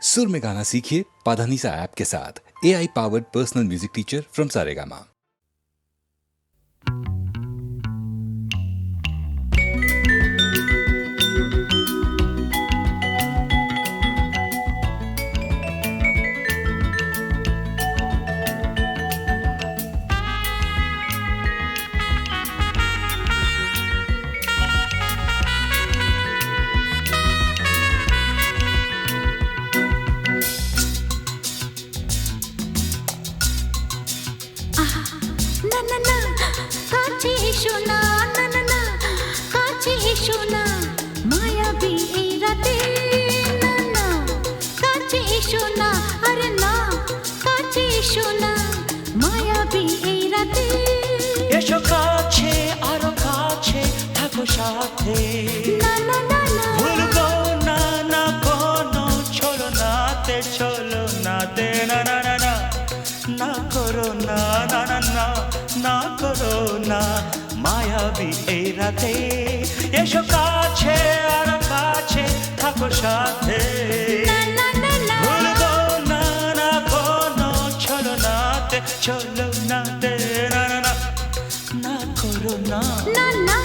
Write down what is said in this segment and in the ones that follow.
सुर में गाना सीखिए पाधानीसा ऐप के साथ। AI powered personal music teacher from Saregama. এসো কাছে আরো কাছে থাকো সাথে ভুলবো না না কোনো চলো নাতে না না না না না করো না না না না না করো না মায়াবী এই রাতে এসো কাছে আরো কাছে থাকো সাথে ভুলবো না না কোনো চলো নাতে না না না না করো না না না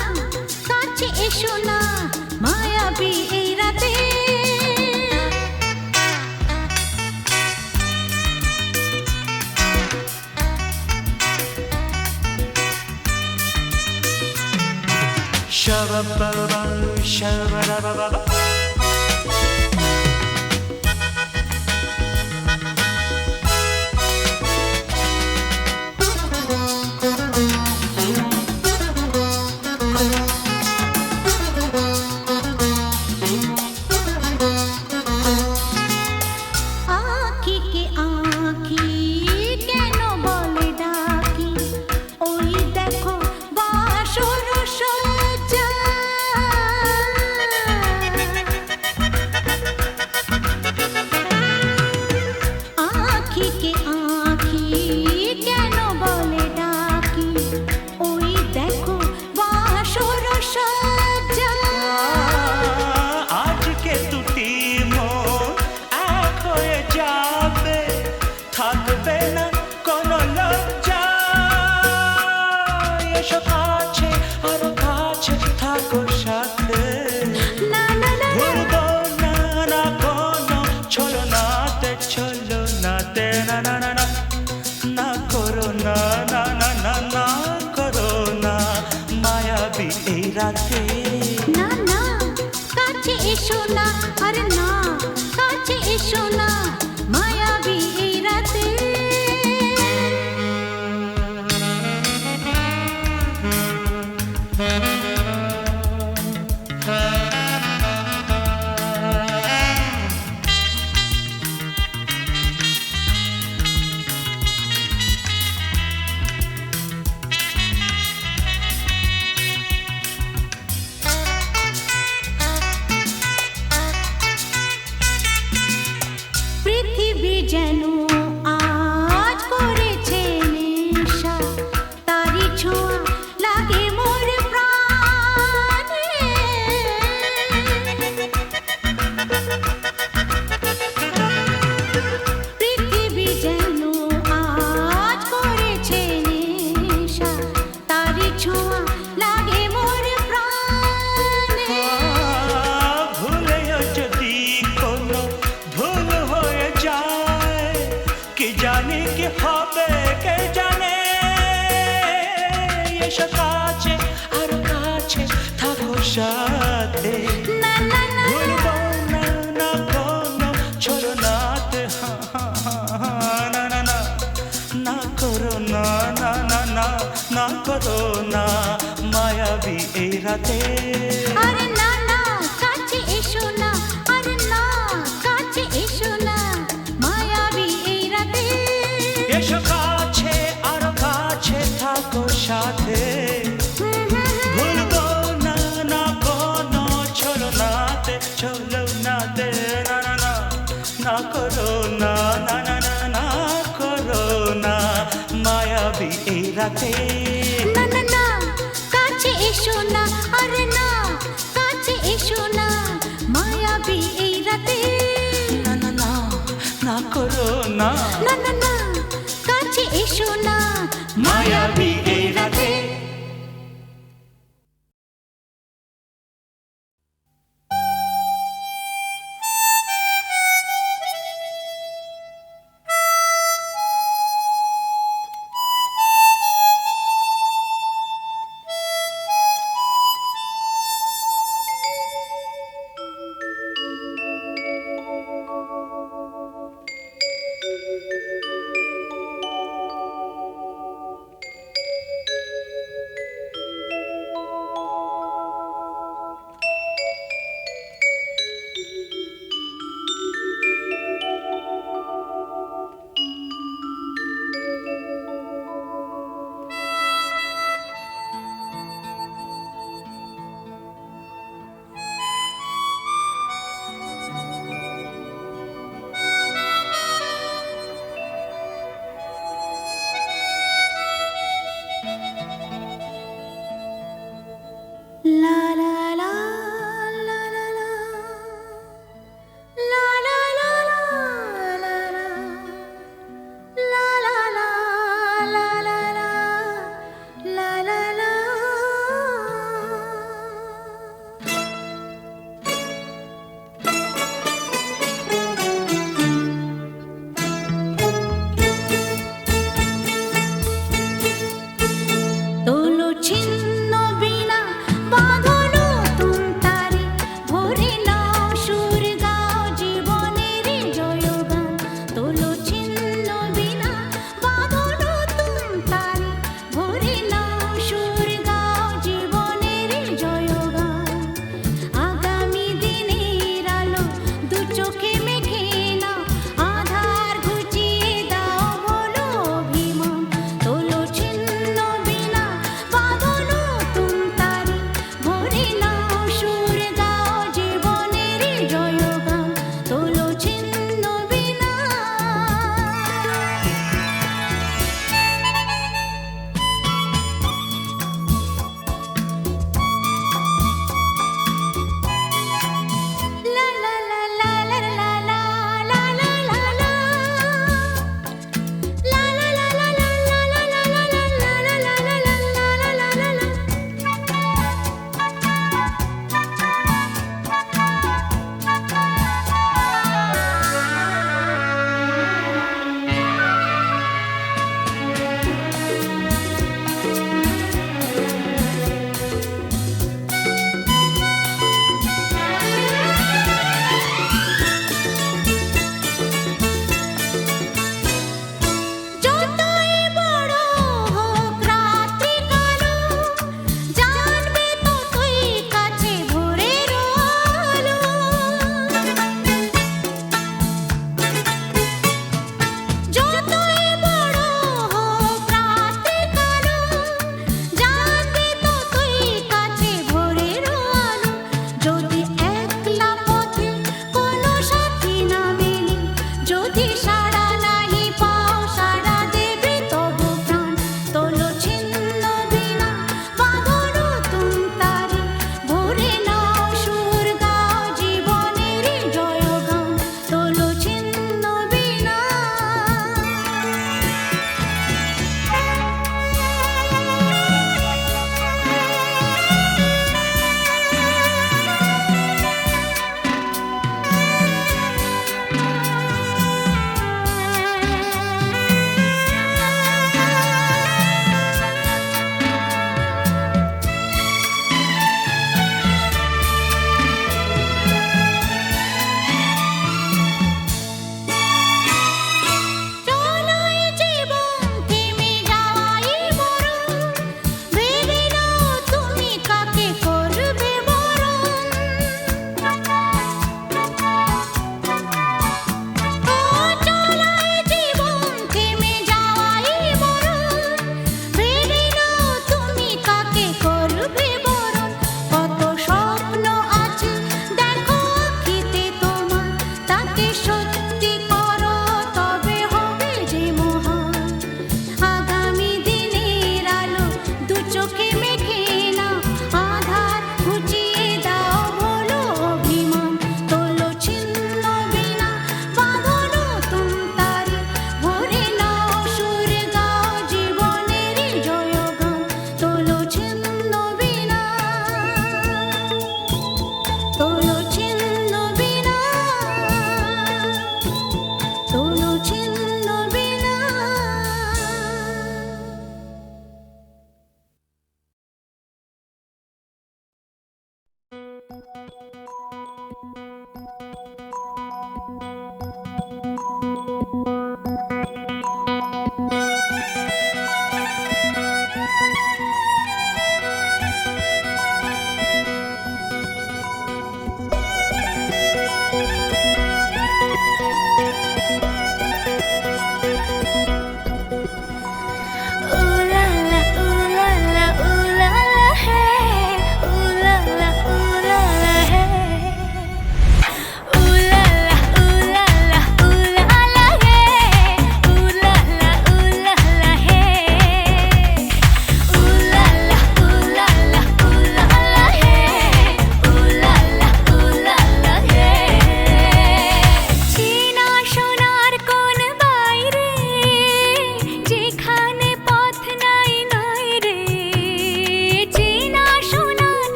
কাছে এসো না মায়াবী এই রাতে Shabba-ba-ba, shabba-ba-ba-ba. না না কাছে এসো না আরে না কাছে এসো না মায়াবী এই রাতে যেন আজ করেছে নেশা তারি ছোঁয়া লাগে মোর প্রাণে পৃথিবী যেন আজ করেছে নেশা তারি ছোঁয়া লাগে মোর প্রাণে ভুলেও যদি কোনো ভুল হয়ে যায় কি জানি কি হবে কে জানে এসো কাছে আরো কাছে থাকো সাথে ভুলবো না না কোনো চলো নাতে না না না না করো না না না না না করো না মায়াবী এই রাতে আরে না না কাছে এসো না আরে না কাছে এসো না মায়াবী এই রাতে এসো কাছে আরো কাছে থাকো সাথে ভুলবো না না কোনো চলো নাতে না না না না করো না না না না না করো না মায়াবী এই রাতে না না না কাছে এসো না আরে না কাছে এসো না মায়াবী এই রাতে না না না করো না, না না না কাছে এসো না মায়াবী এই রাতে।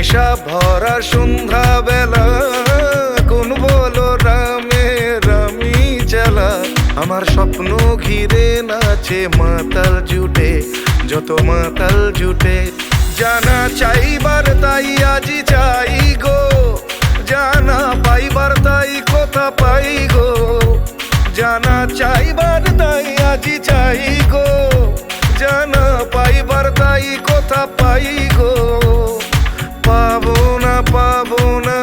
নেশা ভরা সন্ধ্যা বেলা কোন বলো রামে রামি চালা আমার স্বপ্ন ঘিরে নাচে মাতাল জুটে যত মাতাল জুটে জানা চাইবার তাই আজি চাই গো জানা পাইবার তাই কথা পাই গো জানা চাইবার তাই আজি চাই গো জানা পাইবার তাই কথা পাই গো পাবো না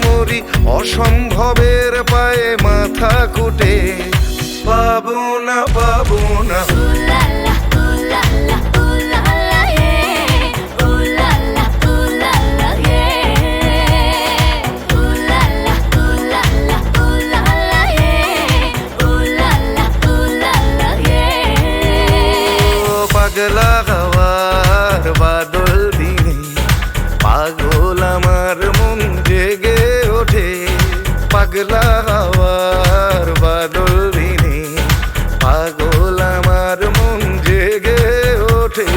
মরি অসম্ভবের পায়ে মাথা কুটে পাবো না পাগলা হওয়ার বাদল দিনে পাগল আমার মন জেগে ওঠে পাগলা হওয়ার বাদল দিনে পাগল আমার মন জেগে ওঠে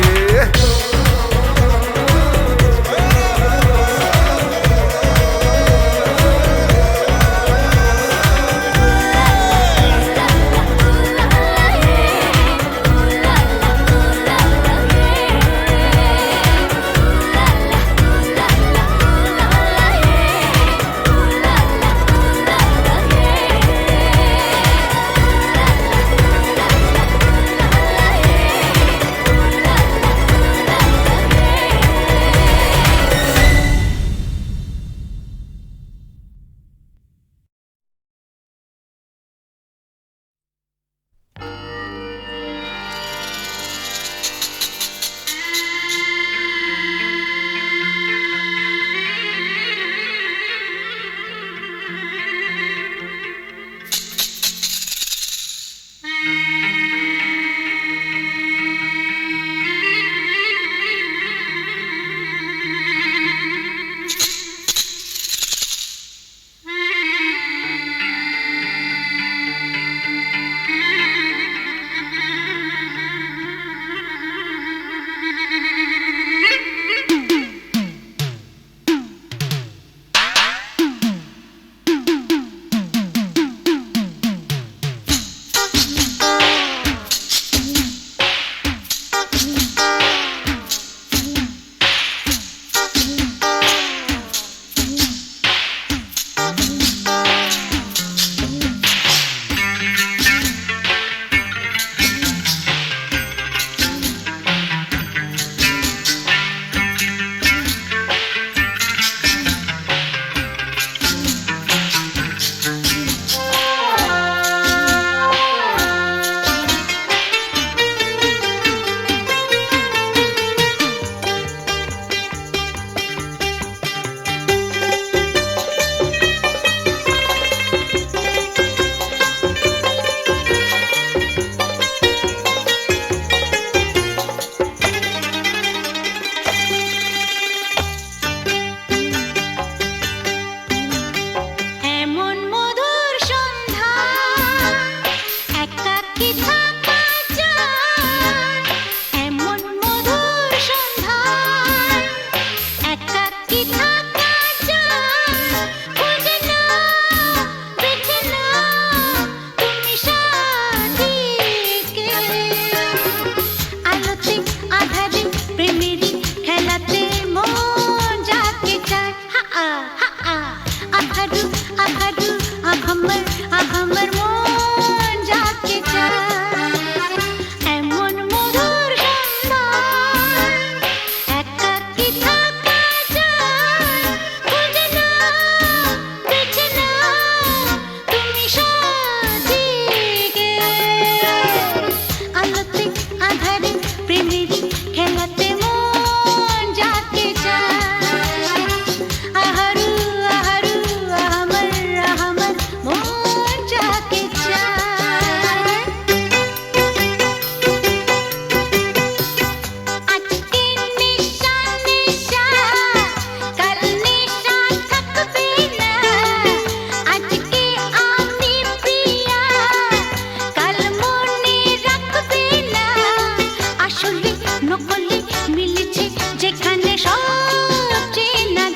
নকলে মিলেছে যেখানে সব চেনা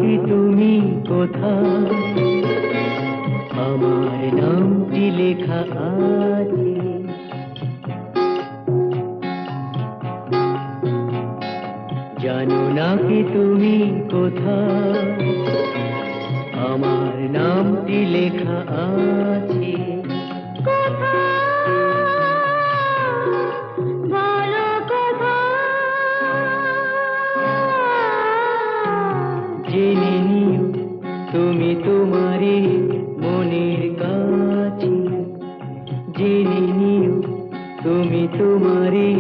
কি তুমি কোথায় আমার নামটি লেখা আছে জানো না কি তুমি কোথায় আমার নামটি লেখা আছে জেনে নিও তুমি তোমারই মনের কাছে জেনে নিও তুমি তোমারই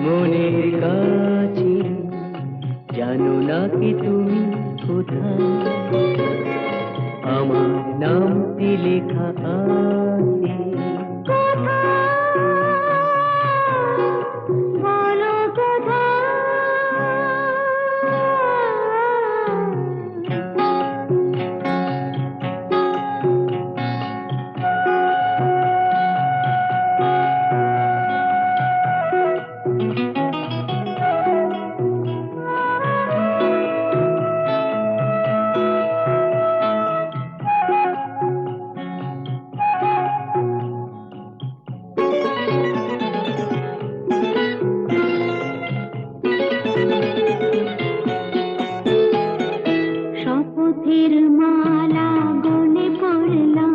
মনের কাছে জানো না কি তুমি কোথায় আমার নামটি লেখা আছে শপথের মালা গলে পড়লাম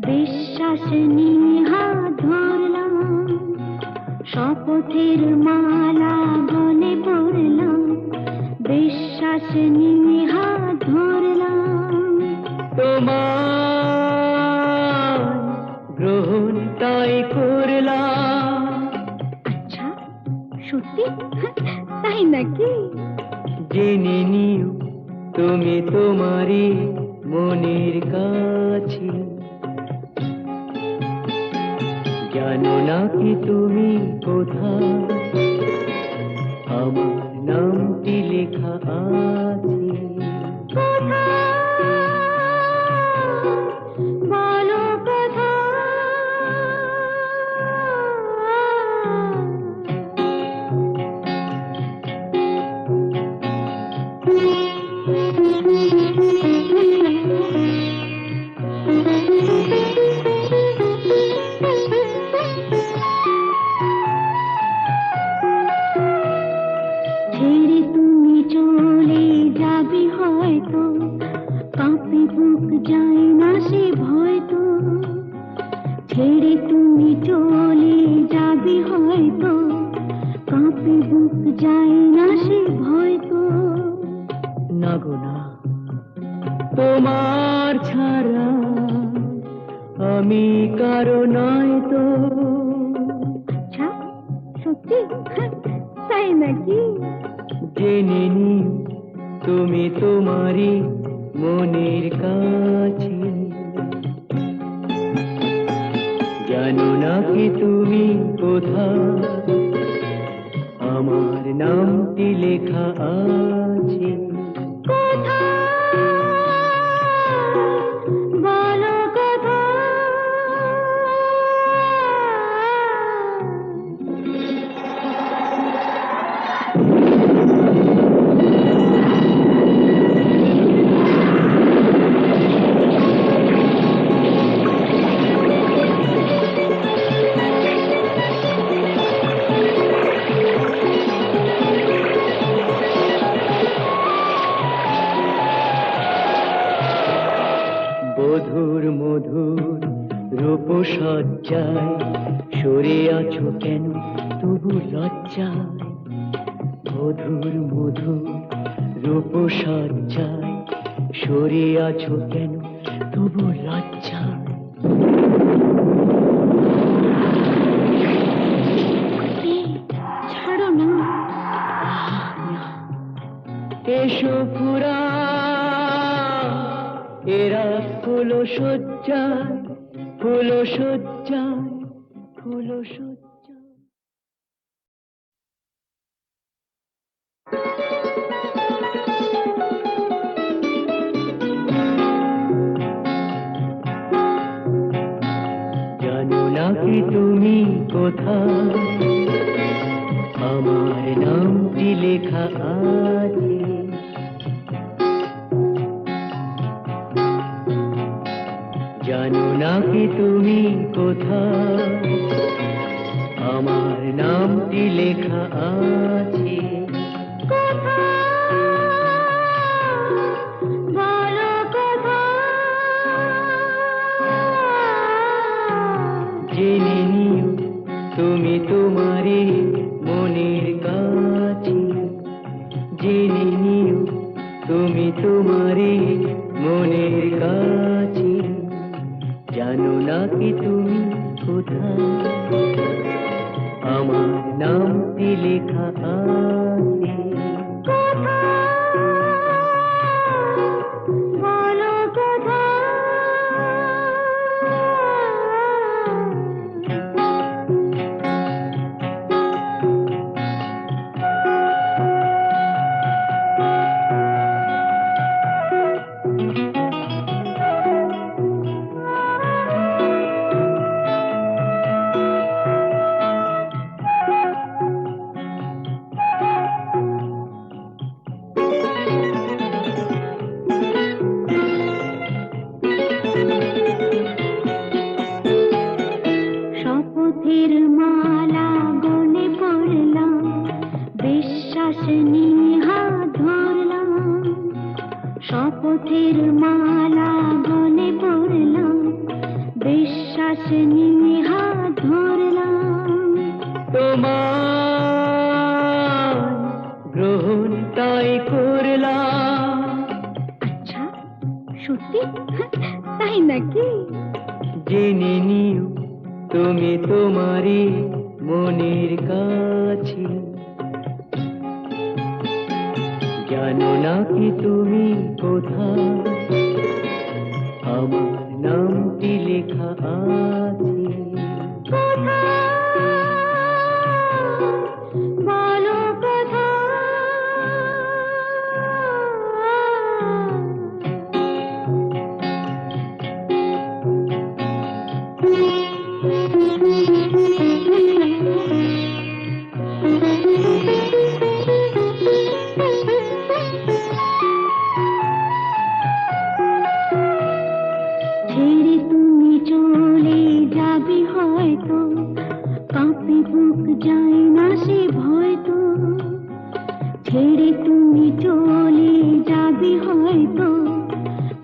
বিশ্বাস নিয়ে হাত ধরলাম শপথের মালা গলে পড়লাম বিশ্বাস নিয়ে হাত ধরলাম তোমার গ্রহণ তাই করলাম আচ্ছা সত্যি তাই নাকি জেনে নিও তুমি তোমারই মনের কাছে জানো না কি তুমি কোথায় আমার নামটি লেখা আছে বলো কোথায় ছেড়ে তুমি চলে যাবে হয়তো কাঁপে বুক যায় না সে ভয় তো ছেড়ে তুমি চলে যাবে হয়তো কাঁপে বুক যায় না সে ভয় তো না গো না তোমার ছাড়া আমি কারো নয় তো আচ্ছা সত্যি তাই নাকি জেনে নিও তুমি তোমারই মনের কাছে জানো না কি তুমি কোথায় আমার নামটি লেখা আছে বলো কোথায় মধুর মধুর রূপসজ্জায় সরে আছো কেন তবু লজ্জায় মধুর মধুর রূপসজ্জায় সরে আছো কেন তবু লজ্জায় ছাড়ো না এসো পুরা এরা ফুলো সজ্জায় ফুলো সজ্জায় ফুলো সজ্জায় জানো না কি তুমি কোথায় আমার নামটি লেখা আছে তুমি কোথায়? আমার নামটি লেখা আছে বলো কোথায়? জেনে নিও তুমি তোমারই মনের কাছে, জেনে নিও তুমি তোমারই মনের কাছে। জানো না কি তুমি কোথায়? আমার নামটি লেখা আছে বলো কোথায়? শপথের মালা গলে পড়লাম, বিশ্বাস নিয়ে হাত ধরলাম। শপথের মালা গলে পড়লাম, বিশ্বাস নিয়ে হাত ধরলাম। তোমার গ্রহণ তাই করলাম। আচ্ছা, সত্যি? তাই নাকি? জেনে নিও তুমি তোমারই মনের কাছে। জানো না কি তুমি কোথায়? আমার নামটি লেখা আছে বলো কোথায়? ছেড়ে তুমি চলে যাবে হয়তো, কাঁপে বুক যায় না সে ভয় তো। ছেড়ে তুমি চলে যাবে হয়তো,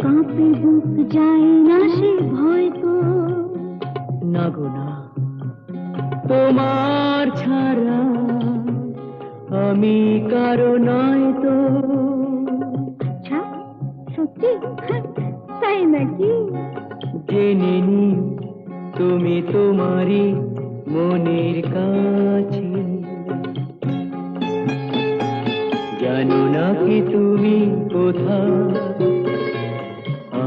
কাঁপে বুক যায় না সে ভয় তো। না গো না, তোমার ছাড়া আমি কারো নয় তো। আচ্ছা, সত্যি? তাই নাকি? জেনে নিও তুমি তোমারই মনের কাছে। জানো না কি তুমি কোথায়?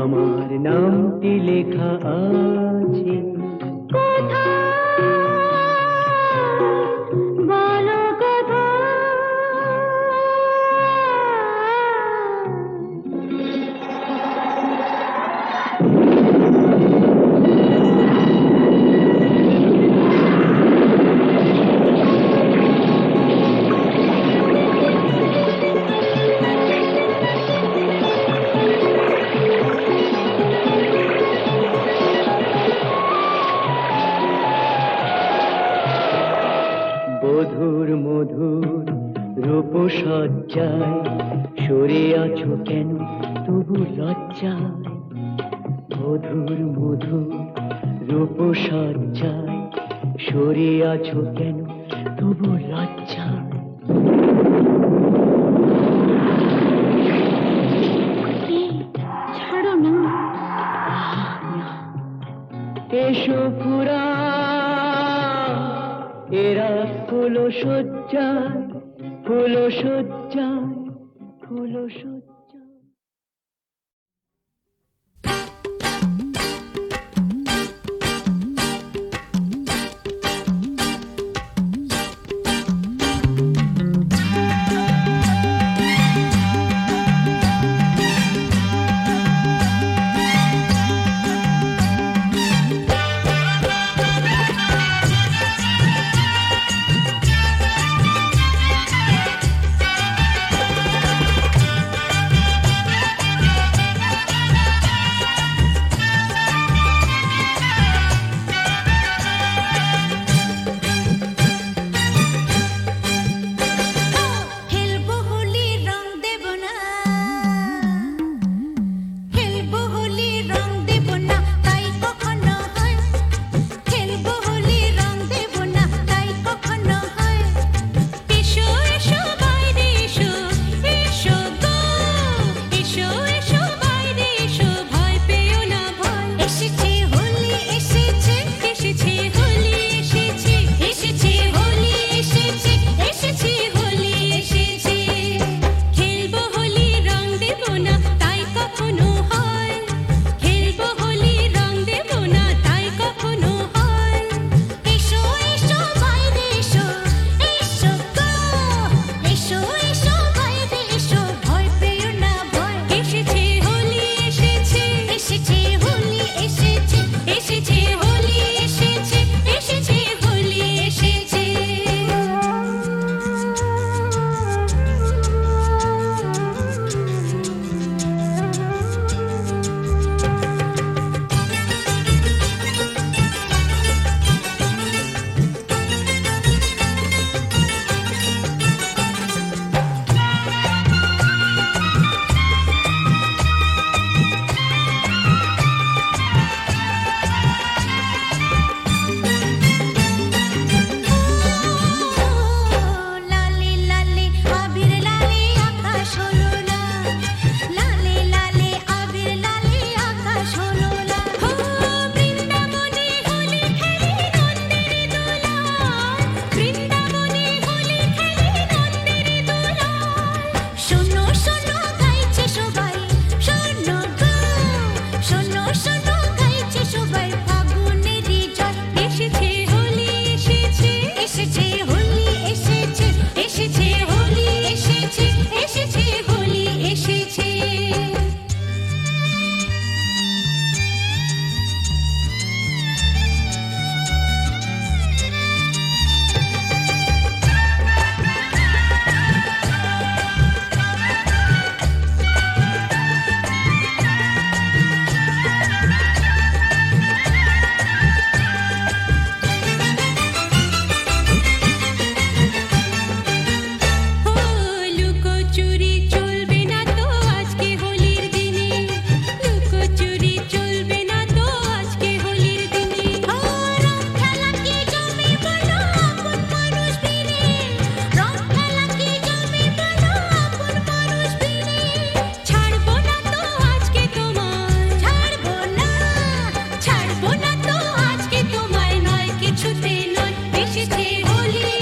আমার নামটি লেখা আছে বলো কোথায়? মধুর মধুর রূপসজ্জায় সরে আছো কেন তবু লজ্জায়? মধুর মধুর রূপসজ্জায় সরে আছো কেন তবু লজ্জায়? ছাড়ো না। এসো পুরা এরা ফুল সজ্জায়, ফুল সজ্জায়, ফুল সজ্জায়।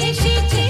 এসেছে